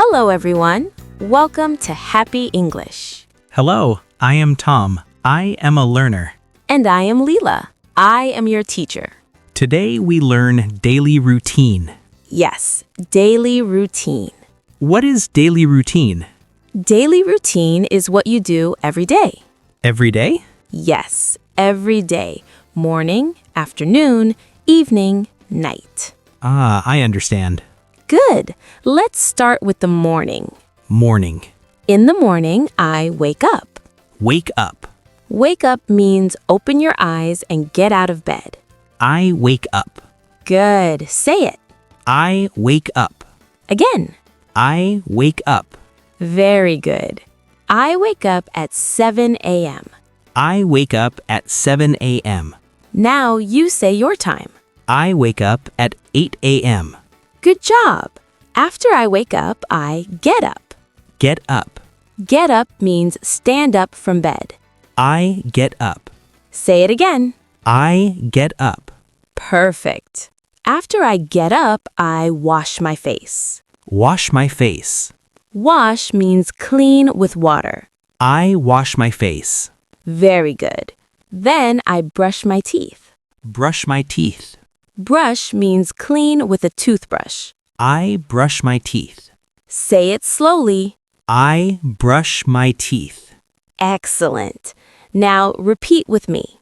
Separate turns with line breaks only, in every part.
Hello, everyone. Welcome to Happy English.
Hello, I am Tom. I am a learner.
And I am Leela. I am your teacher.
Today we learn daily routine.
Yes, daily routine.
What is daily routine?
Daily routine is what you do every day.
Every day?
Yes, every day. Morning, afternoon, evening, night.
Ah, I understand.
Good. Let's start with the morning.
Morning.
In the morning, I wake up.
Wake up.
Wake up means open your eyes and get out of bed.
I wake up.
Good. Say it.
I wake up.
Again.
I wake up.
Very good. I wake up at 7 a.m.
I wake up at 7 a.m.
Now you say your time.
I wake up at 8 a.m.
Good job. After I wake up, I get up.
Get up.
Get up means stand up from bed.
I get up.
Say it again.
I get up.
Perfect. After I get up, I wash my face.
Wash my face.
Wash means clean with water.
I wash my face.
Very good. Then I brush my teeth.
Brush my teeth.
Brush means clean with a toothbrush.
I brush my teeth.
Say it slowly.
I brush my teeth.
Excellent. Now repeat with me.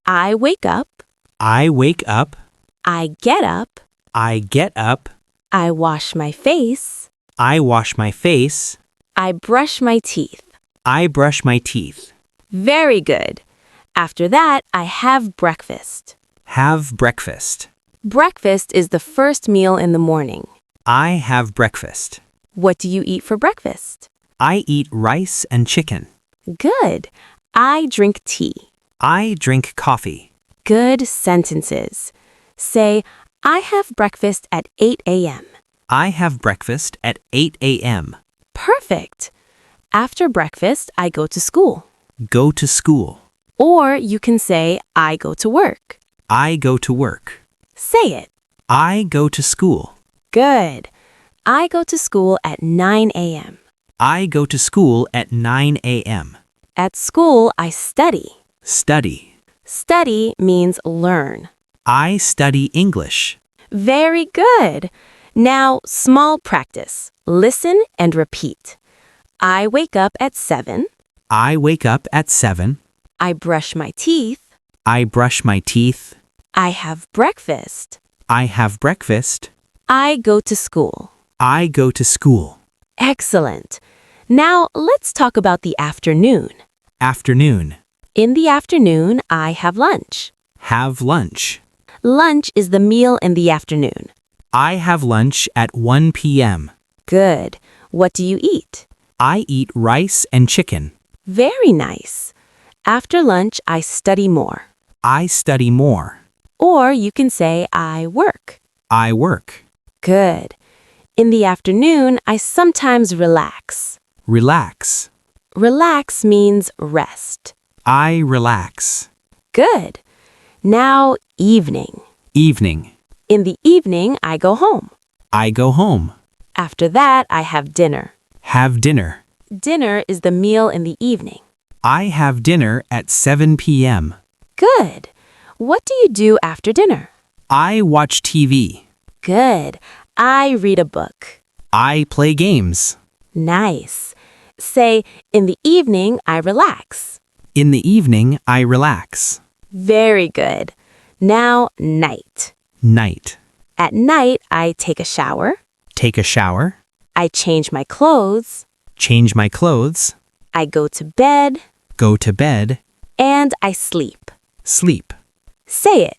I wake up.
I wake up.
I get up.
I get up.
I wash my face.
I wash my face.
I brush my teeth.
I brush my teeth.
Very good. After that, I have breakfast.
Have breakfast.
Breakfast is the first meal in the morning.
I have breakfast.
What do you eat for breakfast?
I eat rice and chicken.
Good. I drink tea.
I drink coffee.
Good sentences. Say, I have breakfast at 8 a.m.
I have breakfast at 8 a.m.
Perfect. After breakfast, I go to school.
Go to school.
Or you can say, I go to work.
I go to work.
Say it.
I go to school.
Good. I go to school at 9 a.m.
I go to school at 9 a.m.
At school, I study.
Study.
Study means learn.
I study English.
Very good. Now, small practice. Listen and repeat. I wake up at 7.
I wake up at 7.
I brush my teeth.
I brush my teeth.
I have breakfast.
I have breakfast.
I go to school.
I go to school.
Excellent. Now, let's talk about the afternoon.
Afternoon.
In the afternoon, I have lunch.
Have lunch.
Lunch is the meal in the afternoon.
I have lunch at 1 p.m.
Good. What do you eat?
I eat rice and chicken.
Very nice. After lunch, I study more.
I study more.
Or you can say, I work.
I work.
Good. In the afternoon, I sometimes relax.
Relax.
Relax means rest.
I relax.
Good. Now, evening.
Evening.
In the evening, I go home.
I go home.
After that, I have dinner.
Have dinner.
Dinner is the meal in the evening.
I have dinner at 7 p.m.
Good. What do you do after dinner?
I watch TV.
Good. I read a book.
I play games.
Nice. Say, in the evening, I relax.
In the evening, I relax.
Very good. Now, night.
Night.
At night, I take a shower.
Take a shower.
I change my clothes.
Change my clothes.
I go to bed.
Go to bed.
And I sleep.
Sleep.
Say it.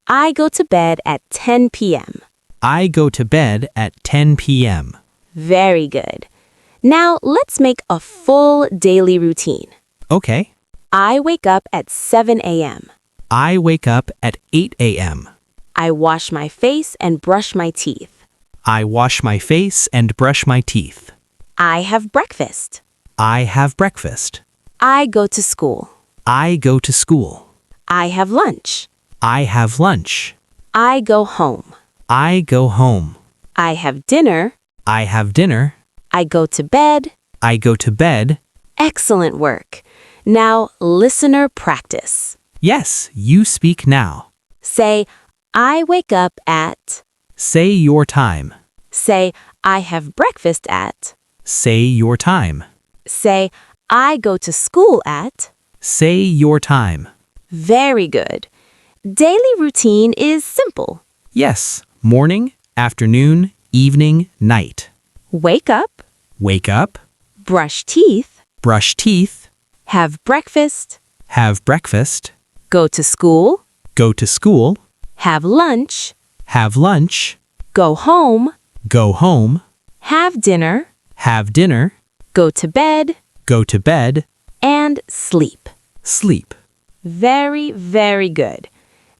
I go to bed at 10 p.m.
I go to bed at 10 p.m.
Very good. Now, let's make a full daily routine.
Okay.
I wake up at 7 a.m.
I wake up at 8 a.m.
I wash my face and brush my teeth.
I wash my face and brush my teeth.
I have breakfast.
I have breakfast.
I go to school.
I go to school.
I have lunch.
I have lunch.
I go home.
I go home.
I have dinner.
I have dinner.
I go to bed.
I go to bed.
Excellent work. Now, listener practice.
Yes, you speak now.
Say, I wake up at.
Say your time.
Say, I have breakfast at.
Say your time.
Say, I go to school at.
Say your time.
Very good. Daily routine is simple.
Yes, morning, afternoon, evening, night.
Wake up,
Wake up,
brush teeth,
brush teeth,
have breakfast,
have breakfast,
go to school,
go to school,
have lunch,
have lunch,
go home,
go home,
have dinner,
have dinner,
go to bed,
go to bed,
and sleep.
sleep.
Very, very good.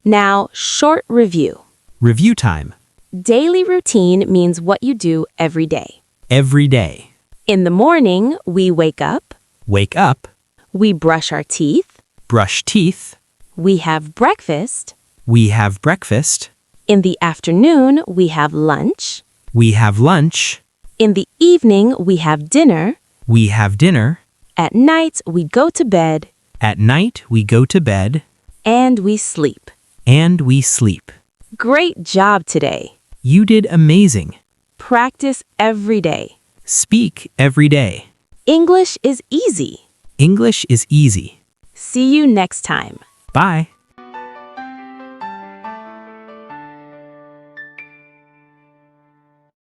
Now, short review.
Review time.
Daily routine means what you do every day.
Every day.
In the morning, we wake up,
Wake up,
we brush our teeth,
brush teeth,
we have breakfast.
we have breakfast,
In the afternoon, we have lunch.
we have lunch,
In the evening, we have dinner.
we have dinner,
At night, we go to bed,
at night we go to bed,
and we sleep.
and we sleep.
Great job today.
You did amazing.
Practice every day.
Speak every day.
English is easy.
English is easy.
See you next time.
Bye.